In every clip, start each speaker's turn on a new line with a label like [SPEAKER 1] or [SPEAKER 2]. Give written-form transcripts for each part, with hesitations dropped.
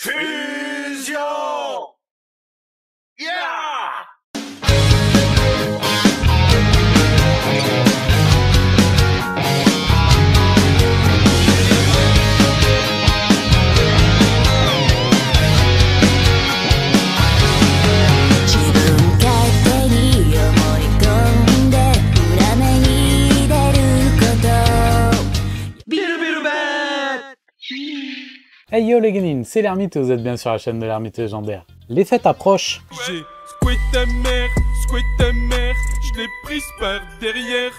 [SPEAKER 1] Fusion! Yeah!
[SPEAKER 2] Hey yo les gamins, c'est l'Ermite et vous êtes bien sur la chaîne de l'Ermite légendaire. Les fêtes approchent.
[SPEAKER 3] J'ai squid ta mère, je l'ai prise par derrière.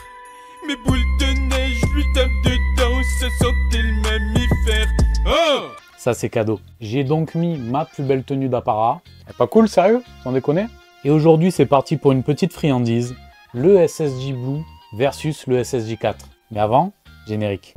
[SPEAKER 3] Mes boules de neige, je lui tape dedans, ça sentait le mammifère. Oh!
[SPEAKER 2] Ça c'est cadeau. J'ai donc mis ma plus belle tenue d'apparat. C'est pas cool, sérieux? Sans déconner? Et aujourd'hui c'est parti pour une petite friandise. Le SSJ Blue versus le SSJ 4. Mais avant, générique.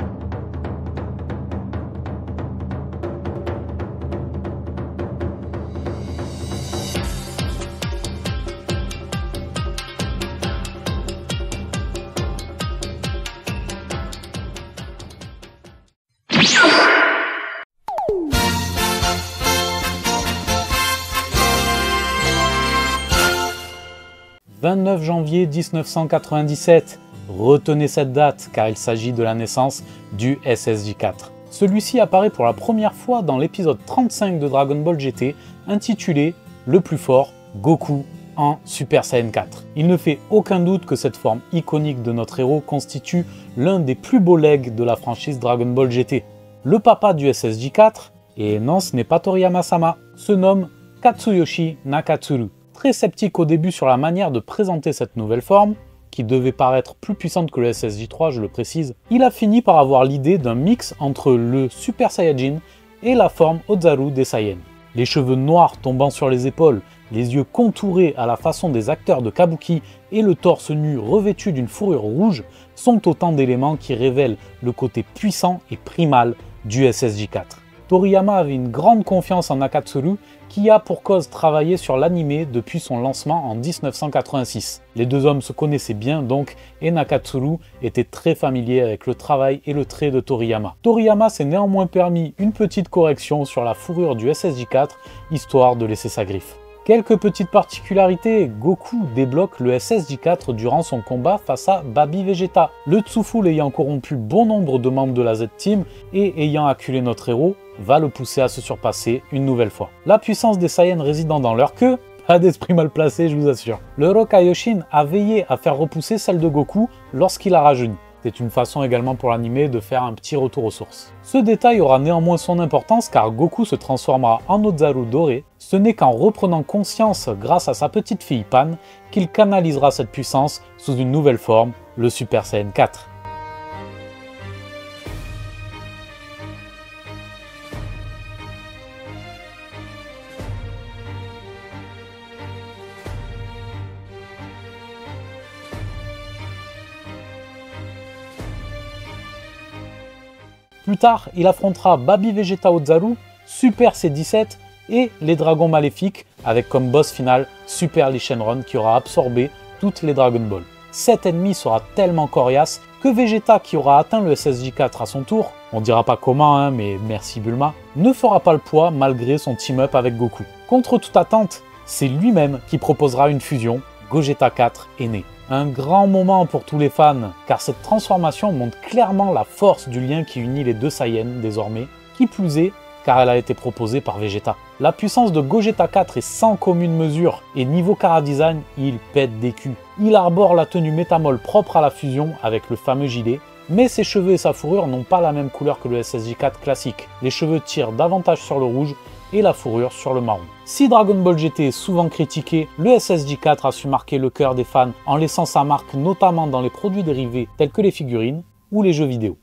[SPEAKER 2] « 29 janvier 1997 », retenez cette date car il s'agit de la naissance du SSJ 4. Celui-ci apparaît pour la première fois dans l'épisode 35 de Dragon Ball GT intitulé « Le plus fort, Goku en Super Saiyan 4 ». Il ne fait aucun doute que cette forme iconique de notre héros constitue l'un des plus beaux legs de la franchise Dragon Ball GT. Le papa du SSJ 4, et non ce n'est pas Toriyama-sama, se nomme Katsuyoshi Nakatsuru. Très sceptique au début sur la manière de présenter cette nouvelle forme, qui devait paraître plus puissante que le SSJ 3, je le précise, il a fini par avoir l'idée d'un mix entre le Super Saiyajin et la forme Ozaru des Saiyans. Les cheveux noirs tombant sur les épaules, les yeux contourés à la façon des acteurs de Kabuki et le torse nu revêtu d'une fourrure rouge sont autant d'éléments qui révèlent le côté puissant et primal du SSJ 4. Toriyama avait une grande confiance en Nakatsuru qui a pour cause travaillé sur l'anime depuis son lancement en 1986. Les deux hommes se connaissaient bien donc et Nakatsuru était très familier avec le travail et le trait de Toriyama. Toriyama s'est néanmoins permis une petite correction sur la fourrure du SSJ 4 histoire de laisser sa griffe. Quelques petites particularités, Goku débloque le SSJ 4 durant son combat face à Baby Vegeta. Le Tsufu ayant corrompu bon nombre de membres de la Z-Team et ayant acculé notre héros, va le pousser à se surpasser une nouvelle fois. La puissance des Saiyans résidant dans leur queue, pas d'esprit mal placé je vous assure. Le Rokaioshin a veillé à faire repousser celle de Goku lorsqu'il a rajeuni. C'est une façon également pour l'anime de faire un petit retour aux sources. Ce détail aura néanmoins son importance car Goku se transformera en Ozaru doré. Ce n'est qu'en reprenant conscience grâce à sa petite fille Pan qu'il canalisera cette puissance sous une nouvelle forme, le Super Saiyan 4. Plus tard, il affrontera Baby Vegeta Ozaru, Super C17 et les Dragons Maléfiques avec comme boss final Super Lee Shenron qui aura absorbé toutes les Dragon Ball. Cet ennemi sera tellement coriace que Vegeta qui aura atteint le SSJ 4 à son tour, on dira pas comment hein, mais merci Bulma, ne fera pas le poids malgré son team-up avec Goku. Contre toute attente, c'est lui-même qui proposera une fusion, Gogeta 4 est né. Un grand moment pour tous les fans, car cette transformation montre clairement la force du lien qui unit les deux Saiyans désormais, qui plus est, car elle a été proposée par Vegeta. La puissance de Gogeta 4 est sans commune mesure, et niveau chara-design, il pète des culs. Il arbore la tenue métamol propre à la fusion avec le fameux gilet, mais ses cheveux et sa fourrure n'ont pas la même couleur que le SSJ 4 classique. Les cheveux tirent davantage sur le rouge, et la fourrure sur le marron. Si Dragon Ball GT est souvent critiqué, le SSJ 4 a su marquer le cœur des fans en laissant sa marque notamment dans les produits dérivés tels que les figurines ou les jeux vidéo.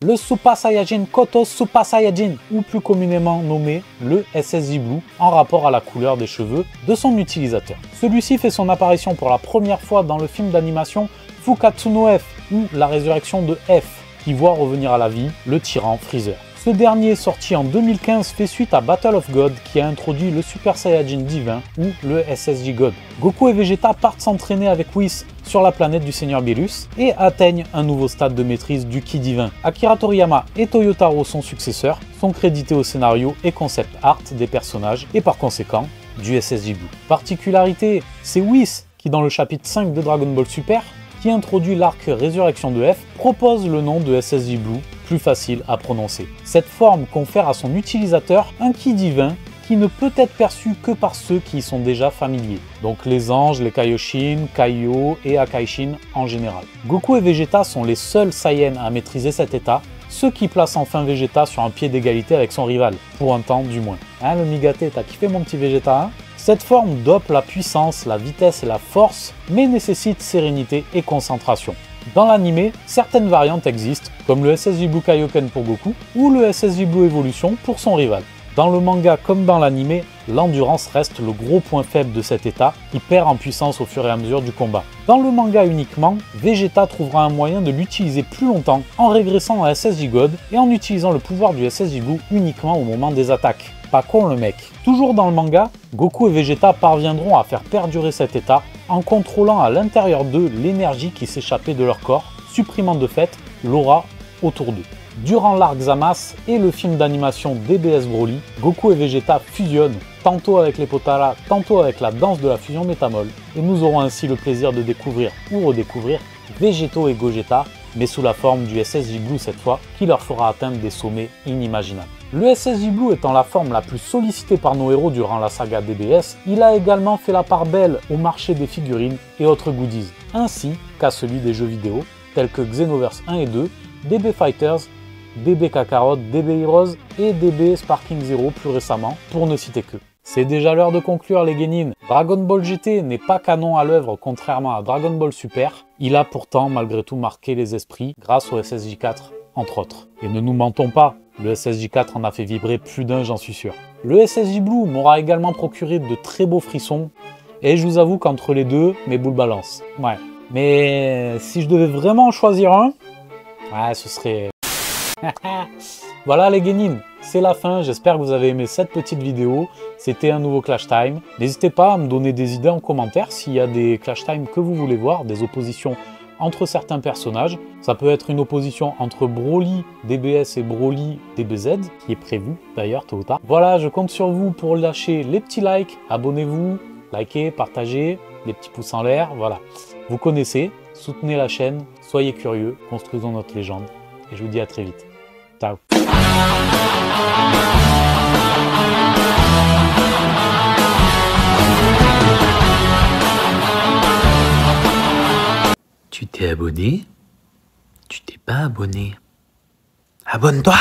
[SPEAKER 2] Le Super Saiyajin Koto Super Saiyajin, ou plus communément nommé le SSJ Blue, en rapport à la couleur des cheveux de son utilisateur. Celui-ci fait son apparition pour la première fois dans le film d'animation Fukatsu no F, ou la résurrection de F, qui voit revenir à la vie le tyran Freezer. Ce dernier, sorti en 2015, fait suite à Battle of God qui a introduit le Super Saiyajin divin ou le SSJ God. Goku et Vegeta partent s'entraîner avec Whis sur la planète du Seigneur Beerus et atteignent un nouveau stade de maîtrise du Ki divin. Akira Toriyama et Toyotaro, son successeur, sont crédités au scénario et concept art des personnages et par conséquent du SSJ Blue. Particularité, c'est Whis qui dans le chapitre 5 de Dragon Ball Super, qui introduit l'arc Résurrection de F, propose le nom de SSJ Blue, plus facile à prononcer. Cette forme confère à son utilisateur un Ki divin qui ne peut être perçu que par ceux qui y sont déjà familiers, donc les anges, les Kaioshin, Kaiô et Akaishin en général. Goku et Vegeta sont les seuls Saiyans à maîtriser cet état, ce qui place enfin Vegeta sur un pied d'égalité avec son rival, pour un temps du moins. Hein le Migaté, t'as kiffé mon petit Vegeta hein? Cette forme dope la puissance, la vitesse et la force, mais nécessite sérénité et concentration. Dans l'anime, certaines variantes existent, comme le SSJ Blue Kaioken pour Goku, ou le SSJ Blue Evolution pour son rival. Dans le manga comme dans l'anime, l'endurance reste le gros point faible de cet état, qui perd en puissance au fur et à mesure du combat. Dans le manga uniquement, Vegeta trouvera un moyen de l'utiliser plus longtemps en régressant à SSJ God et en utilisant le pouvoir du SSJ Blue uniquement au moment des attaques. Pas con le mec. Toujours dans le manga, Goku et Vegeta parviendront à faire perdurer cet état en contrôlant à l'intérieur d'eux l'énergie qui s'échappait de leur corps, supprimant de fait l'aura autour d'eux. Durant l'arc Zamasu et le film d'animation DBS Broly, Goku et Vegeta fusionnent, tantôt avec les Potara, tantôt avec la danse de la fusion métamol, et nous aurons ainsi le plaisir de découvrir ou redécouvrir Végéto et Gogeta, mais sous la forme du SSJ Blue cette fois, qui leur fera atteindre des sommets inimaginables. Le SSJ Blue étant la forme la plus sollicitée par nos héros durant la saga DBS, il a également fait la part belle au marché des figurines et autres goodies, ainsi qu'à celui des jeux vidéo, tels que Xenoverse 1 et 2, DB Fighters, DB Kakarot, DB Heroes et DB Sparking Zero plus récemment, pour ne citer que. C'est déjà l'heure de conclure les Genin. Dragon Ball GT n'est pas canon à l'œuvre contrairement à Dragon Ball Super, il a pourtant malgré tout marqué les esprits grâce au SSJ4 entre autres. Et ne nous mentons pas, le SSJ4 en a fait vibrer plus d'un, j'en suis sûr. Le SSJ Blue m'aura également procuré de très beaux frissons, et je vous avoue qu'entre les deux, mes boules balancent. Ouais. Mais si je devais vraiment en choisir un, ouais, ce serait... Voilà les Genin, c'est la fin, j'espère que vous avez aimé cette petite vidéo, c'était un nouveau Clash Time. N'hésitez pas à me donner des idées en commentaire s'il y a des Clash Time que vous voulez voir, des oppositions entre certains personnages. Ça peut être une opposition entre Broly DBS et Broly DBZ, qui est prévu d'ailleurs tôt ou tard. Voilà, je compte sur vous pour lâcher les petits likes, abonnez-vous, likez, partagez, les petits pouces en l'air, voilà. Vous connaissez, soutenez la chaîne, soyez curieux, construisons notre légende. Et je vous dis à très vite. Ciao.
[SPEAKER 1] Tu t'es abonné? Tu t'es pas abonné? Abonne-toi!